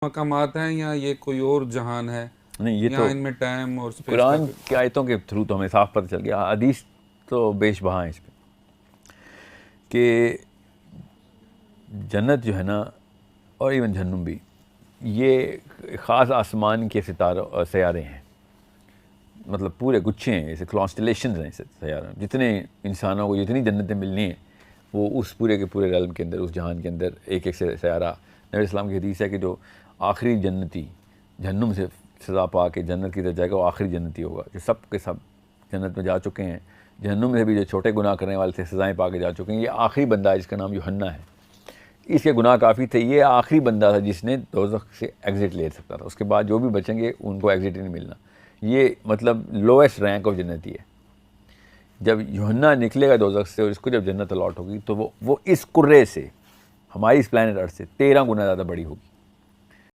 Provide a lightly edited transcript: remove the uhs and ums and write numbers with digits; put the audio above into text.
मकामात हैं या ये कोई और जहान है, नहीं, ये या तो इनमें टाइम और स्पेस का कुरान की आयतों के थ्रू तो हमें साफ पता चल गया। हदीस तो बेशबहा है इस पर कि जन्नत जो है ना, और इवन जहन्नुम भी, ये ख़ास आसमान के सितारों सयारे हैं, मतलब पूरे गुच्छे हैं, जैसे कॉन्स्टलेशन हैं ऐसे सयारे। जितने इंसानों को जितनी जन्नतें मिलनी हैं, वो उस पूरे के पूरे रल्म के अंदर, उस जहान के अंदर एक एक से सयारा। नबी इस्लाम की हदीस है कि जो आखिरी जन्नती जहन्नुम से सज़ा पा के जन्नत की तरफ जाएगा, वो आखिरी जन्नती होगा। जो सब के सब जन्नत में जा चुके हैं, जहन्नुम में भी जो छोटे गुनाह करने वाले थे सज़ाएँ पा के जा चुके हैं, ये आखिरी बंदा है जिसका नाम यूहन्ना है। इसके गुनाह काफ़ी थे, ये आखिरी बंदा था जिसने दोज़ख से एग्ज़िट ले सकता था। उसके बाद जो भी बचेंगे उनको एग्ज़िट ही नहीं मिलना। ये मतलब लोएस्ट रैंक ऑफ जन्नती है। जब यूहन्ना निकलेगा दोज़ख से और इसको जब जन्नत अलॉट होगी, तो वो इस कुर्रे से, हमारी इस प्लानट अर्थ से 13 गुना ज़्यादा बड़ी होगी।